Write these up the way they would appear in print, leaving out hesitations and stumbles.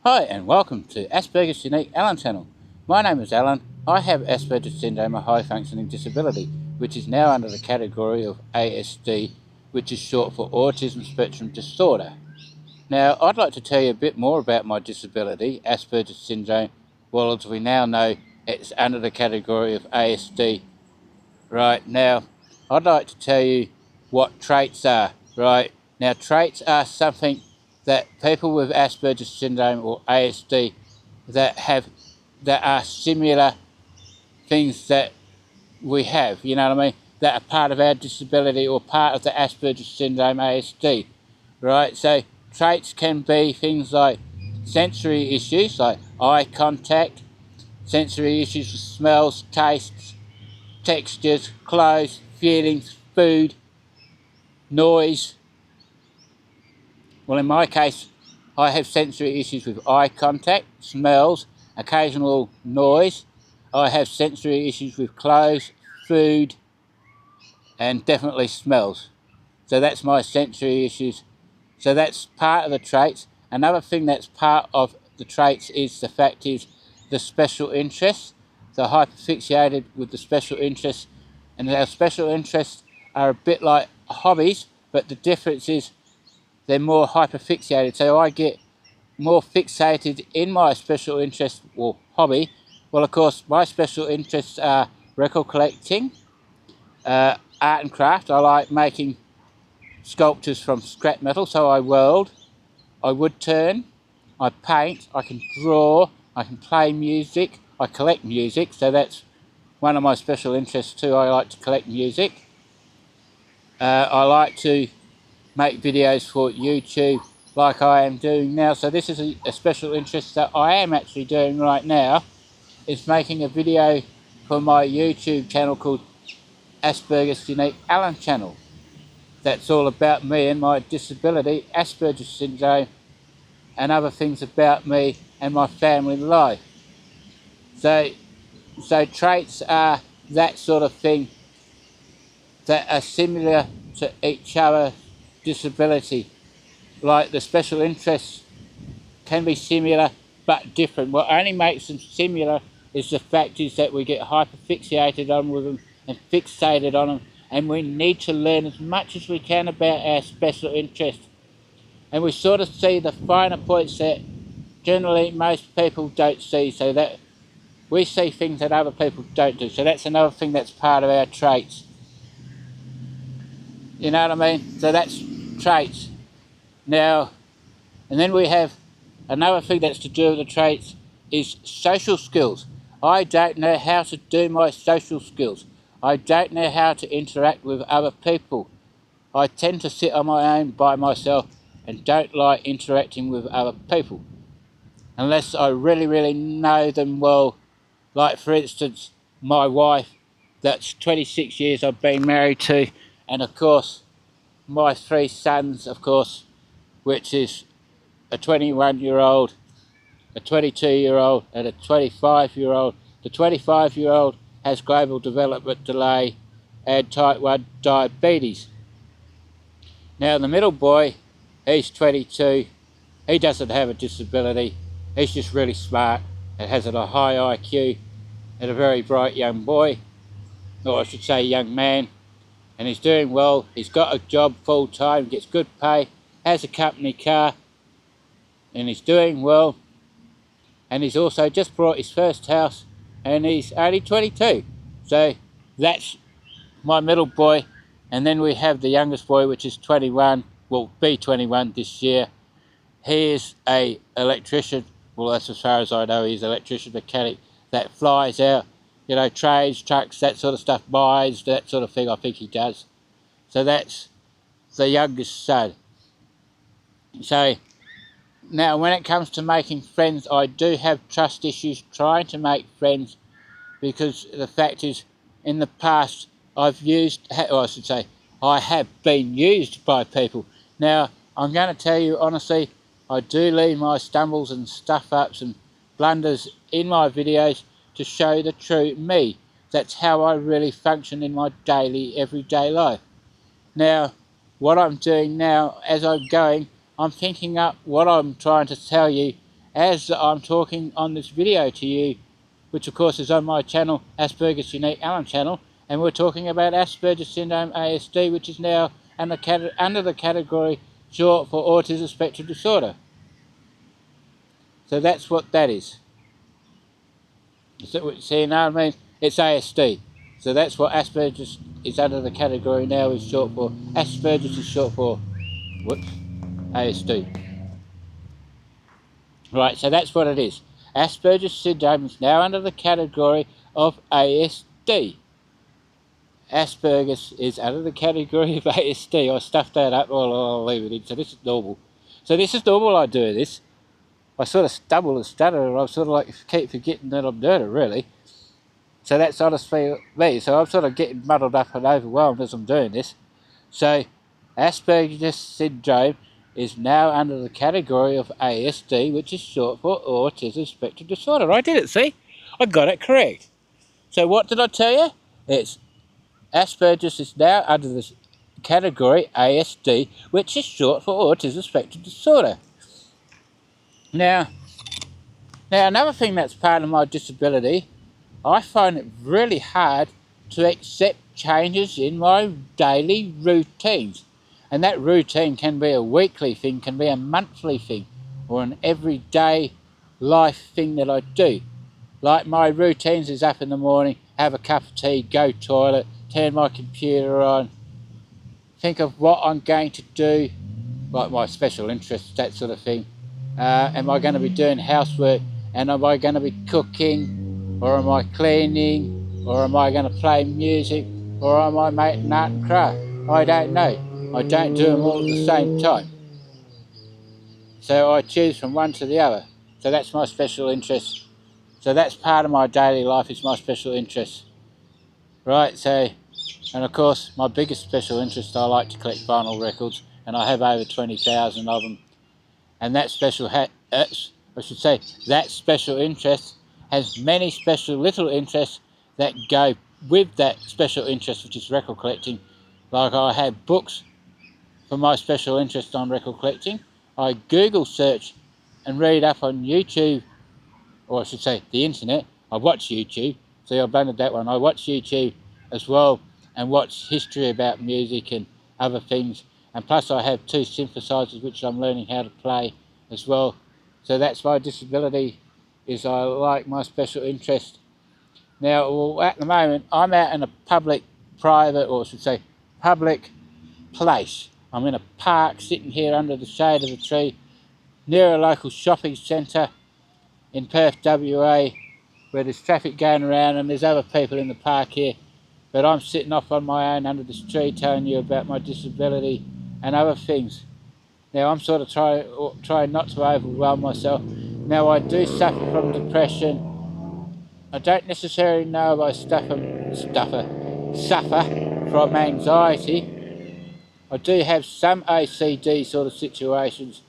Hi and welcome to Asperger's Unique Alan channel. My name is Alan. I have Asperger's syndrome, a high functioning disability, which is now under the category of ASD, which is short for Autism Spectrum Disorder. Now, I'd like to tell you a bit more about my disability, Asperger's syndrome. Well, as we now know, it's under the category of ASD. Right, now, I'd like to tell you what traits are. Right, now traits are something that people with Asperger's syndrome or ASD that are similar things that we have, you know what I mean, that are part of our disability or part of the Asperger's syndrome ASD, right? So traits can be things like sensory issues like eye contact, sensory issues with smells, tastes, textures, clothes, feelings, food, noise. Well, in my case, I have sensory issues with eye contact, smells, occasional noise. I have sensory issues with clothes, food, and definitely smells. So that's my sensory issues. So that's part of the traits. Another thing that's part of the traits is the fact is the special interests. So hyperfixated with the special interests, and our special interests are a bit like hobbies, but the difference is they're more hyperfixated. So I get more fixated in my special interest or hobby. Well, of course, my special interests are record collecting, art and craft. I like making sculptures from scrap metal, so I weld, I wood turn, I paint, I can draw, I can play music, I collect music, so that's one of my special interests too. I like to collect music. I like to make videos for YouTube like I am doing now. So this is a special interest that I am actually doing right now, is making a video for my YouTube channel called Asperger's Unique Alan channel. That's all about me and my disability, Asperger's syndrome, and other things about me and my family life. So traits are that sort of thing that are similar to each other disability. Like the special interests can be similar but different. What only makes them similar is the fact is that we get hyperfixated on with them and fixated on them, and we need to learn as much as we can about our special interests. And we sort of see the finer points that generally most people don't see, so that we see things that other people don't do. So that's another thing that's part of our traits. You know what I mean? So that's traits. Now, and then we have another thing that's to do with the traits is social skills. I don't know how to do my social skills. I don't know how to interact with other people. I tend to sit on my own by myself and don't like interacting with other people unless I really, really know them well. Like, for instance, my wife, that's 26 years I've been married to, and of course, my three sons, of course, which is a 21-year-old, a 22-year-old, and a 25-year-old. The 25-year-old has global development delay and type 1 diabetes. Now, the middle boy, he's 22. He doesn't have a disability. He's just really smart and has a high IQ and a very bright young boy, or I should say young man, and he's doing well. He's got a job full-time, gets good pay, has a company car, and he's doing well. And he's also just bought his first house, and he's only 22. So that's my middle boy. And then we have the youngest boy, which is 21, will be 21 this year. He is a electrician. Well, that's as far as I know. He's an electrician mechanic that flies out, you know, trains, trucks, that sort of stuff, mines, that sort of thing. I think he does. So that's the youngest son. So now, when it comes to making friends, I do have trust issues trying to make friends, because the fact is, in the past, I should say, I have been used by people. Now, I'm going to tell you honestly, I do leave my stumbles and stuff-ups and blunders in my videos to show the true me. That's how I really function in my daily, everyday life. Now, what I'm doing now, as I'm going, I'm thinking up what I'm trying to tell you, as I'm talking on this video to you, which of course is on my channel, Asperger's Unique Alan channel, and we're talking about Asperger's Syndrome ASD, which is now under the category short for Autism Spectrum Disorder. So that's what that is. So, you know what I mean? It's ASD. So that's what Asperger's is under the category now, is short for. Asperger's is short for, whoops, ASD. Right, so that's what it is. Asperger's syndrome is now under the category of ASD. Asperger's is under the category of ASD. I stuffed that up, I'll leave it in. So this is normal. So this is normal, I do this. I sort of stumble and stutter, and I sort of like keep forgetting that I'm doing it, really. So that's honestly me. So I'm sort of getting muddled up and overwhelmed as I'm doing this. So Asperger's syndrome is now under the category of ASD, which is short for Autism Spectrum Disorder. I did it, see? I got it correct. So what did I tell you? It's Asperger's is now under the category ASD, which is short for Autism Spectrum Disorder. Now another thing that's part of my disability, I find it really hard to accept changes in my daily routines. And that routine can be a weekly thing, can be a monthly thing, or an everyday life thing that I do. Like my routines is up in the morning, have a cup of tea, go toilet, turn my computer on, think of what I'm going to do, like my special interests, that sort of thing. Am I going to be doing housework, and am I going to be cooking, or am I cleaning, or am I going to play music, or am I making art and craft? I don't know. I don't do them all at the same time. So I choose from one to the other. So that's my special interest. So that's part of my daily life, is my special interest. Right, so, and of course my biggest special interest, I like to collect vinyl records, and I have over 20,000 of them. And that that special interest has many special little interests that go with that special interest, which is record collecting. Like, I have books for my special interest on record collecting. I Google search and read up on YouTube, or I should say the internet. I watch YouTube, see, I've blended that one. I watch YouTube as well, and watch history about music and other things. And plus I have 2 synthesizers which I'm learning how to play as well. So that's my disability, is I like my special interest. Now, at the moment, I'm out in a private, or I should say public place. I'm in a park, sitting here under the shade of a tree, near a local shopping centre in Perth, WA, where there's traffic going around and there's other people in the park here. But I'm sitting off on my own under this tree, telling you about my disability and other things. Now, I'm sort of trying not to overwhelm myself. Now, I do suffer from depression. I don't necessarily know if I suffer from anxiety. I do have some ACD sort of situations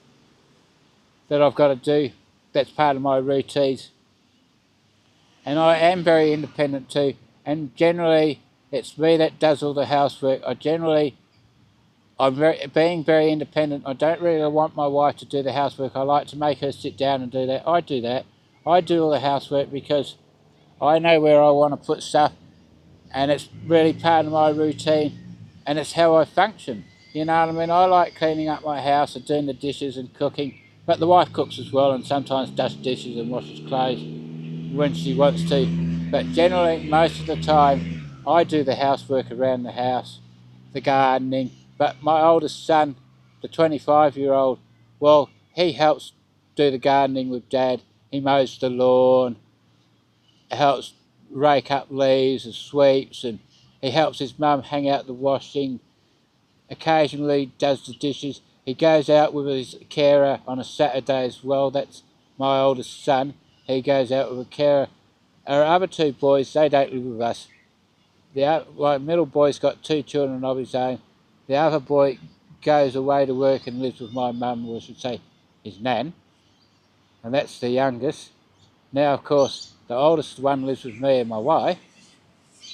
that I've got to do. That's part of my routines. And I am very independent too. And generally, it's me that does all the housework. I'm being very independent. I don't really want my wife to do the housework. I like to make her sit down and do that. I do that. I do all the housework because I know where I want to put stuff, and it's really part of my routine, and it's how I function. You know what I mean? I like cleaning up my house and doing the dishes and cooking, but the wife cooks as well, and sometimes does dishes and washes clothes when she wants to. But generally, most of the time, I do the housework around the house, the gardening. But my oldest son, the 25-year-old, well, he helps do the gardening with Dad. He mows the lawn, helps rake up leaves and sweeps, and he helps his mum hang out the washing, occasionally does the dishes. He goes out with his carer on a Saturday as well. That's my oldest son. He goes out with a carer. Our other 2 boys, they don't live with us. My middle boy's got 2 children of his own. The other boy goes away to work and lives with my mum, or I should say his nan, and that's the youngest. Now, of course, the oldest one lives with me and my wife,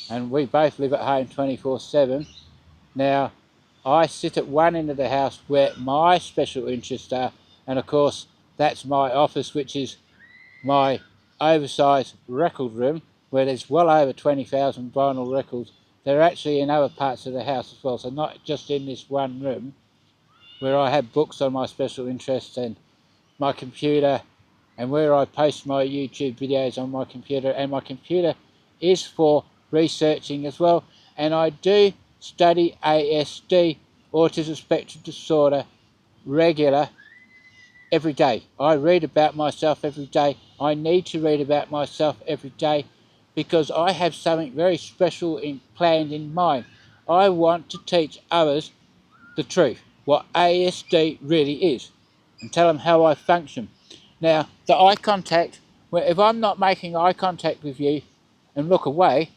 and we both live at home 24/7. Now, I sit at one end of the house where my special interests are, and of course, that's my office, which is my oversized record room, where there's well over 20,000 vinyl records. They're actually in other parts of the house as well, so not just in this one room, where I have books on my special interests and my computer, and where I post my YouTube videos on my computer. And my computer is for researching as well, and I do study ASD, autism spectrum disorder, regular every day. I read about myself every day. I need to read about myself every day because I have something very special planned in mind. I want to teach others the truth, what ASD really is, and tell them how I function. Now, the eye contact, well, if I'm not making eye contact with you and look away,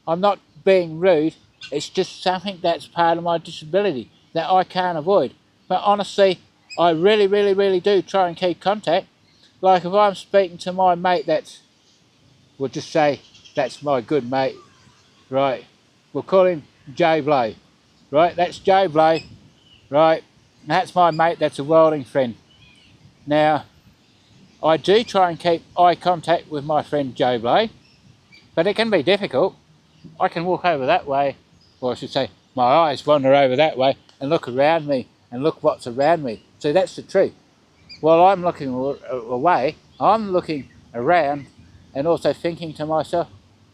I'm not being rude. It's just something that's part of my disability that I can't avoid. But honestly, I really do try and keep contact. Like if I'm speaking to my mate we'll just say that's my good mate, right? We'll call him Joe Blow, right? That's Joe Blow, right? That's my mate, that's a welding friend. Now, I do try and keep eye contact with my friend Joe Blow, but it can be difficult. I can walk over that way, or I should say, my eyes wander over that way and look around me and look what's around me. So that's the truth. While I'm looking away, I'm looking around and also thinking to myself,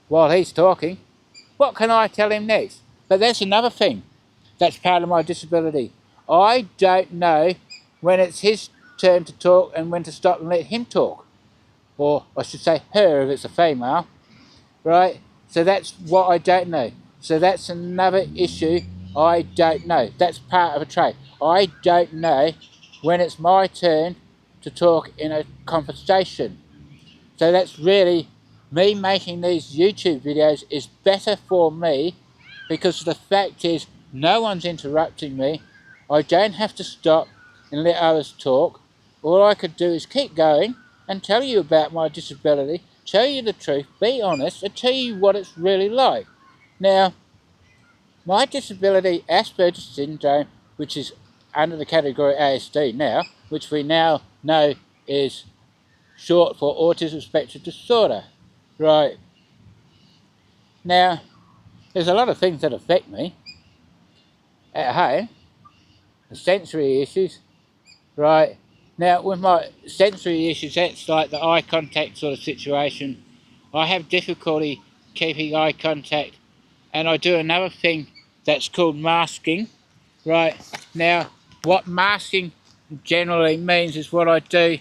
while he's talking, what can I tell him next? But that's another thing. That's part of my disability. I don't know when it's his turn to talk and when to stop and let him talk. Or I should say her if it's a female, right? So that's what I don't know. So that's another issue I don't know. That's part of a trait. I don't know when it's my turn to talk in a conversation. So that's really, me making these YouTube videos is better for me because the fact is no one's interrupting me. I don't have to stop and let others talk. All I could do is keep going and tell you about my disability, tell you the truth, be honest, and tell you what it's really like. Now, my disability, Asperger syndrome, which is under the category ASD now, which we now know is short for autism spectrum disorder. Right. Now, there's a lot of things that affect me at home. The sensory issues. Right. Now, with my sensory issues, that's like the eye contact sort of situation. I have difficulty keeping eye contact, and I do another thing that's called masking. Right. Now, what masking generally means is what I do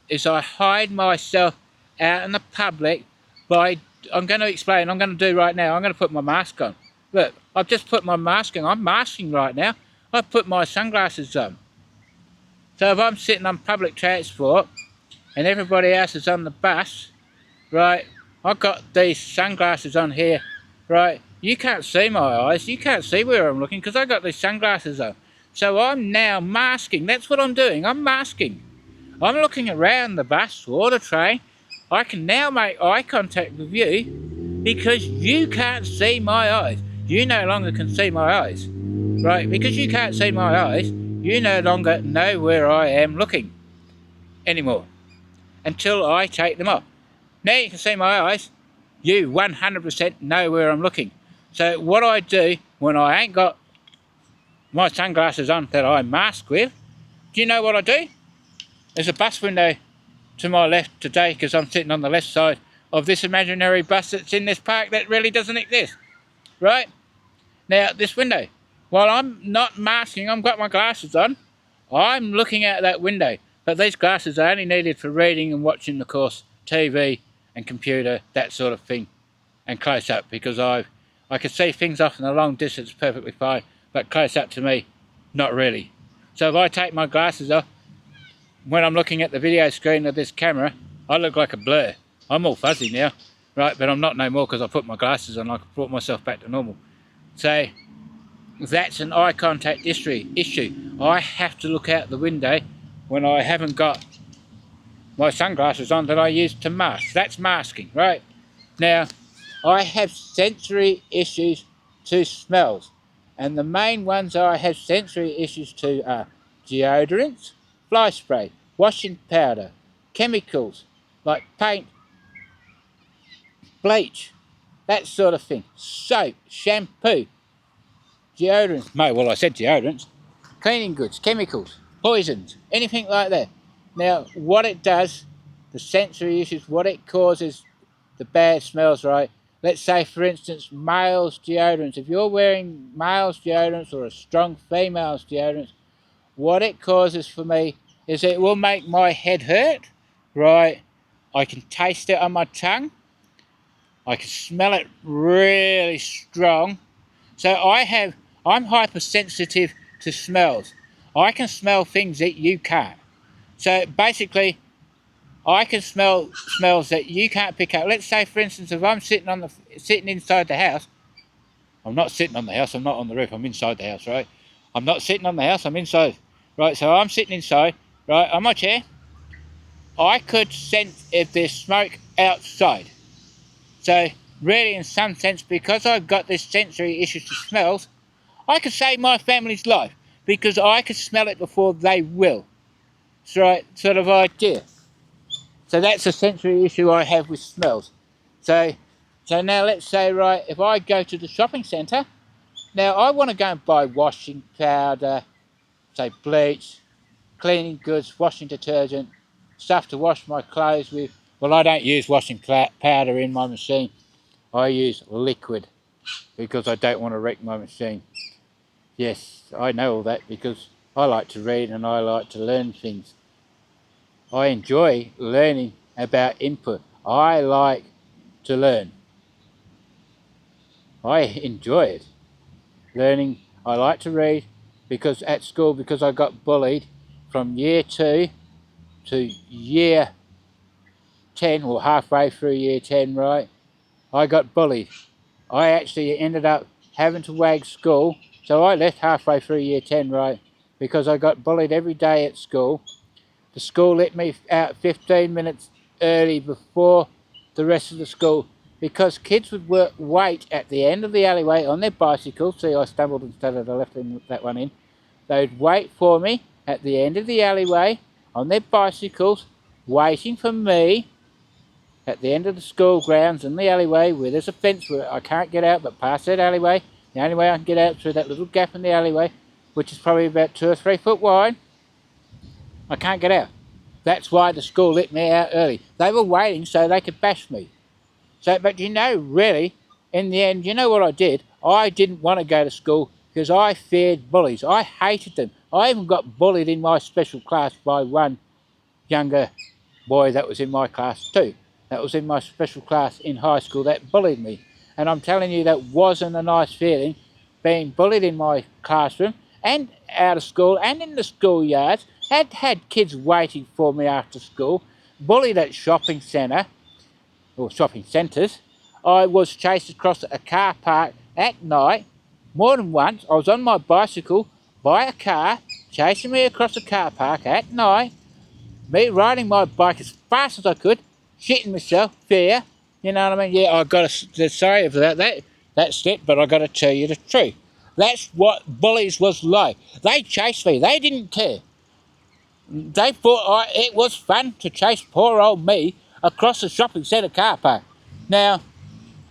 is I hide myself out in the public by, I'm going to explain, I'm going to do right now, I'm going to put my mask on. Look, I've just put my mask on, I'm masking right now. I've put my sunglasses on. So if I'm sitting on public transport and everybody else is on the bus, right, I've got these sunglasses on here, right, you can't see my eyes, you can't see where I'm looking because I've got these sunglasses on. So I'm now masking, that's what I'm doing, I'm masking. I'm looking around the bus or the train. I can now make eye contact with you because you can't see my eyes. You no longer can see my eyes, right? Because you can't see my eyes, you no longer know where I am looking anymore until I take them off. Now you can see my eyes. You 100% know where I'm looking. So what I do when I ain't got my sunglasses on that I mask with, do you know what I do? There's a bus window to my left today because I'm sitting on the left side of this imaginary bus that's in this park that really doesn't exist. Right? Now, this window, while I'm not masking, I've got my glasses on, I'm looking out that window. But these glasses are only needed for reading and watching, of course, TV and computer, that sort of thing, and close up, because I can see things off in a long distance perfectly fine, but close up to me, not really. So if I take my glasses off, when I'm looking at the video screen of this camera, I look like a blur. I'm all fuzzy now, right? But I'm not no more because I put my glasses on. I brought myself back to normal. So that's an eye contact issue. I have to look out the window when I haven't got my sunglasses on that I use to mask. That's masking, right? Now, I have sensory issues to smells. And the main ones I have sensory issues to are deodorants, fly spray, washing powder, chemicals like paint, bleach, that sort of thing, soap, shampoo, deodorants, no, well I said deodorants, cleaning goods, chemicals, poisons, anything like that. Now, what it does, the sensory issues, what it causes, the bad smells, right? Let's say, for instance, male's deodorants. If you're wearing male's deodorants or a strong female's deodorants, what it causes for me is it will make my head hurt, right? I can taste it on my tongue. I can smell it really strong. So I'm hypersensitive to smells. I can smell things that you can't. So basically, I can smell smells that you can't pick up. Let's say, for instance, if I'm sitting inside the house, I'm not sitting on the house, I'm not on the roof, I'm inside the house, right? I'm not sitting on the house, I'm inside. Right, so I'm sitting inside, right, on my chair. I could sense if there's smoke outside. So really, in some sense, because I've got this sensory issue to smells, I could save my family's life because I could smell it before they will. It's right sort of idea. So that's a sensory issue I have with smells. So now let's say, right, if I go to the shopping centre, now I want to go and buy washing powder, say bleach, cleaning goods, washing detergent, stuff to wash my clothes with. Well, I don't use washing powder in my machine. I use liquid because I don't want to wreck my machine. Yes, I know all that because I like to read and I like to learn things. I enjoy learning about input. I like to learn. I enjoy it. Learning, I like to read because at school, because I got bullied from year 2 to year 10, or halfway through year 10, right? I got bullied. I actually ended up having to wag school, so I left halfway through year 10, right? Because I got bullied every day at school. The school let me out 15 minutes early before the rest of the school because kids would wait at the end of the alleyway on their bicycles. See, I stumbled instead of left that one in. They'd wait for me at the end of the alleyway on their bicycles, waiting for me at the end of the school grounds in the alleyway where there's a fence where I can't get out but past that alleyway. The only way I can get out through that little gap in the alleyway, which is probably about 2 or 3 foot wide. I can't get out. That's why the school let me out early. They were waiting so they could bash me. So, but you know, really, in the end, you know what I did? I didn't want to go to school because I feared bullies. I hated them. I even got bullied in my special class by one younger boy that was in my class too. That was in my special class in high school that bullied me. And I'm telling you, that wasn't a nice feeling, being bullied in my classroom and out of school and in the schoolyards. Had kids waiting for me after school, bullied at shopping centre, or shopping centres. I was chased across a car park at night, more than once. I was on my bicycle by a car, chasing me across a car park at night, me riding my bike as fast as I could, shitting myself, fear, you know what I mean? Yeah, I got to, sorry for that's it, but I got to tell you the truth. That's what bullies was like. They chased me, they didn't care. They thought it was fun to chase poor old me across the shopping centre car park. Now,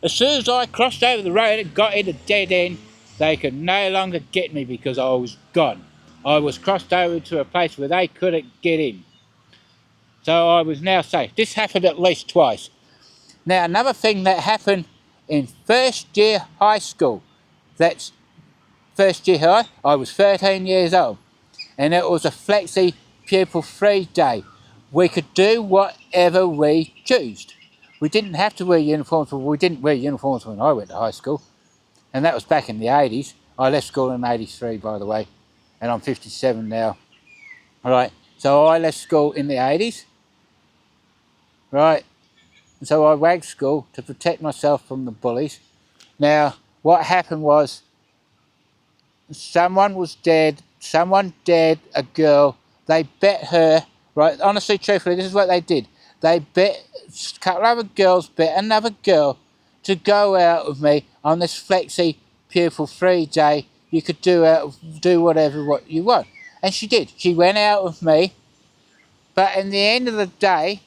as soon as I crossed over the road and got in a dead end, they could no longer get me because I was gone. I was crossed over to a place where they couldn't get in. So I was now safe. This happened at least twice. Now, another thing that happened in first year high school, that's first year high, I was 13 years old. And it was a flexi pupil free day. We could do whatever we chose. We didn't have to wear uniforms, but we didn't wear uniforms when I went to high school. And that was back in the 80s. I left school in 83, by the way, and I'm 57 now. All right, so I left school in the 80s, right? And so I wagged school to protect myself from the bullies. Now, what happened was someone dared a girl, they bet her, right, honestly, truthfully, this is what they did. They bet, a couple of other girls bet another girl to go out with me on this flexi pupil free day. You could do whatever what you want. And she did. She went out with me, But in the end of the day,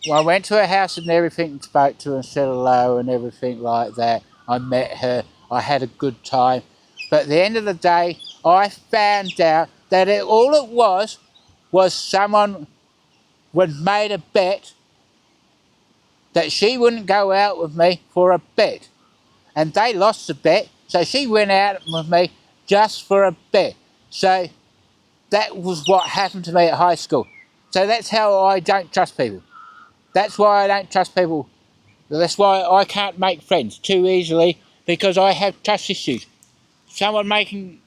well, I went to her house and everything and spoke to her and said hello and everything like that. I met her. I had a good time. But at the end of the day, I found out that all it was someone had made a bet that she wouldn't go out with me for a bet. And they lost the bet, so she went out with me just for a bet. So that was what happened to me at high school. So that's how I don't trust people. That's why I don't trust people. That's why I can't make friends too easily, because I have trust issues. Someone making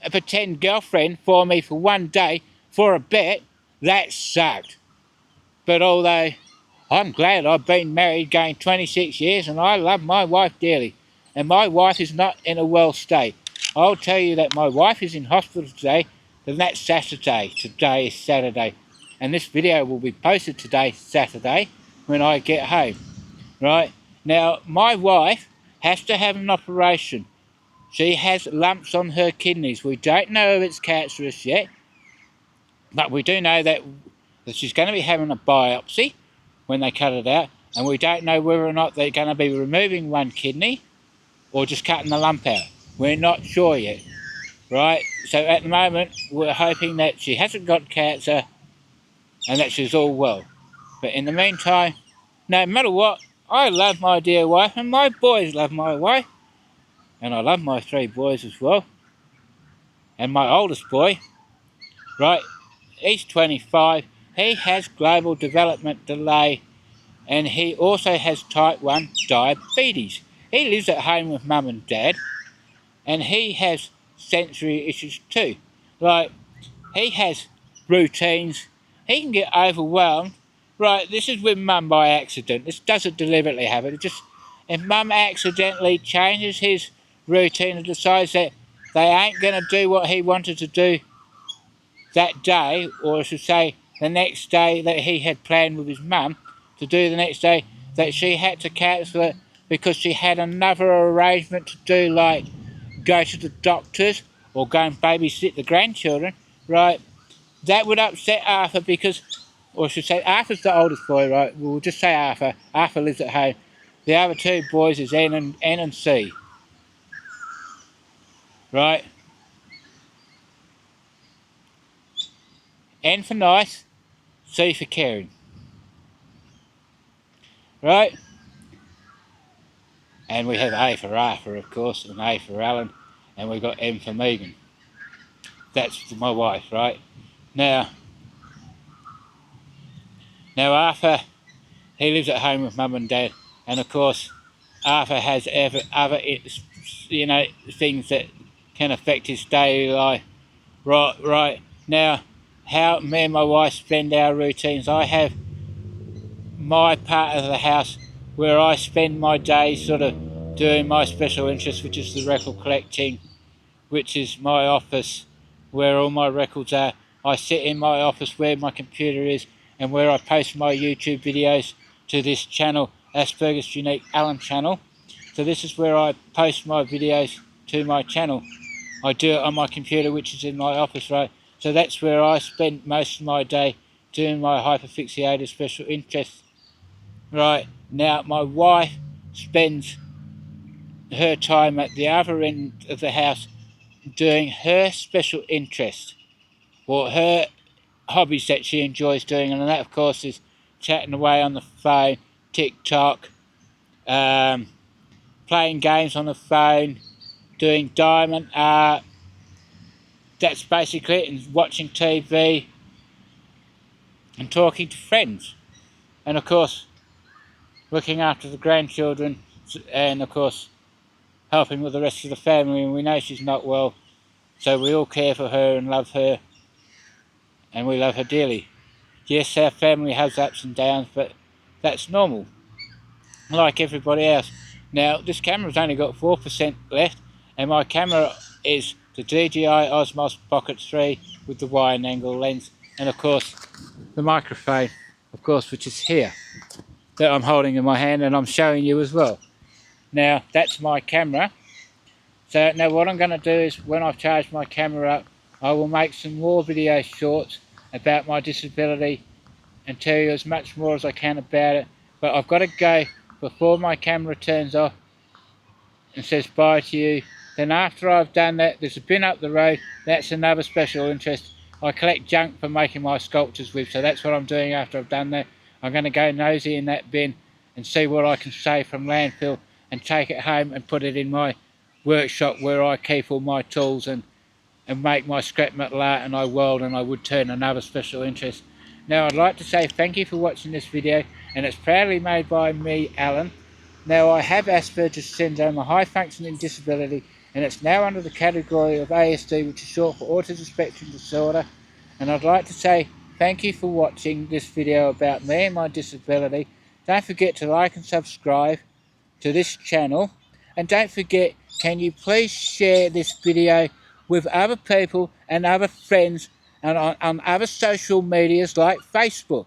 a pretend girlfriend for me for one day for a bet, that sucked. But although I'm glad I've been married going 26 years and I love my wife dearly. And my wife is not in a well state. I'll tell you that my wife is in hospital today, and that's Saturday. Today is Saturday. And this video will be posted today, Saturday, when I get home. Right? Now, my wife has to have an operation. She has lumps on her kidneys. We don't know if it's cancerous yet, but we do know that she's going to be having a biopsy when they cut it out, and we don't know whether or not they're going to be removing one kidney or just cutting the lump out. We're not sure yet, right? So at the moment, we're hoping that she hasn't got cancer and that she's all well. But in the meantime, no matter what, I love my dear wife, and my boys love my wife, and I love my 3 boys as well. And my oldest boy, right, he's 25, he has global development delay, and he also has type 1 diabetes. He lives at home with mum and dad, and he has sensory issues too. Like, he has routines, he can get overwhelmed. Right, this is with mum by accident. This doesn't deliberately happen. It just, if mum accidentally changes his routine and decides that they ain't going to do what he wanted to do that day, or I should say the next day that he had planned with his mum to do the next day, that she had to cancel it because she had another arrangement to do, like go to the doctors or go and babysit the grandchildren, right? That would upset Arthur because, or I should say, Arthur's the oldest boy, right? We'll just say Arthur. Arthur lives at home. The other 2 boys is N and C, right? N for nice, C for caring, right? And we have A for Arthur, of course, and A for Alan, and we've got M for Megan. That's my wife, right? Now Arthur, he lives at home with mum and dad, and of course Arthur has other things that can affect his daily life. Right. Now, how me and my wife spend our routines, I have my part of the house where I spend my days sort of doing my special interest, which is the record collecting, which is my office where all my records are. I sit in my office where my computer is and where I post my YouTube videos to this channel, Asperger's Unique Alan channel. So this is where I post my videos to my channel. I do it on my computer, which is in my office, right? So that's where I spend most of my day doing my hyperfixated special interests. Right, now my wife spends her time at the other end of the house doing her special interest, or her hobbies that she enjoys doing, and that of course is chatting away on the phone, TikTok, playing games on the phone, doing diamond art. That's basically it, and watching TV and talking to friends, and of course looking after the grandchildren, and of course helping with the rest of the family. And we know she's not well, so we all care for her and love her, and we love her dearly. Yes, our family has ups and downs, but that's normal, like everybody else. Now, this camera's only got 4% left, and my camera is the DJI Osmos Pocket 3 with the wide angle lens, and of course the microphone, of course, which is here, that I'm holding in my hand and I'm showing you as well. Now, that's my camera. So now what I'm going to do is, when I've charged my camera up, I will make some more video shorts about my disability and tell you as much more as I can about it. But I've got to go before my camera turns off and says bye to you. Then after I've done that, there's a bin up the road. That's another special interest. I collect junk for making my sculptures with, so that's what I'm doing after I've done that. I'm going to go nosy in that bin and see what I can save from landfill and take it home and put it in my workshop where I keep all my tools and make my scrap metal art, and I weld and I would turn, another special interest. Now I'd like to say thank you for watching this video, and it's proudly made by me, Alan. Now I have Asperger's syndrome, a high functioning disability, and it's now under the category of ASD, which is short for autism spectrum disorder. And I'd like to say thank you for watching this video about me and my disability. Don't forget to like and subscribe to this channel, and don't forget, can you please share this video with other people and other friends and on other social medias like Facebook.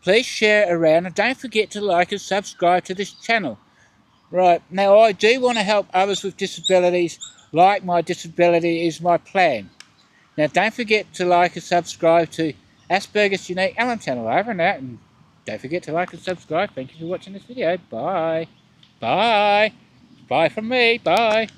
Please share it around, and don't forget to like and subscribe to this channel. Right, now I do want to help others with disabilities, like my disability is my plan. Now don't forget to like and subscribe to Asperger's Unique Alan channel. Over and out, and don't forget to like and subscribe. Thank you for watching this video. Bye. Bye. Bye from me. Bye.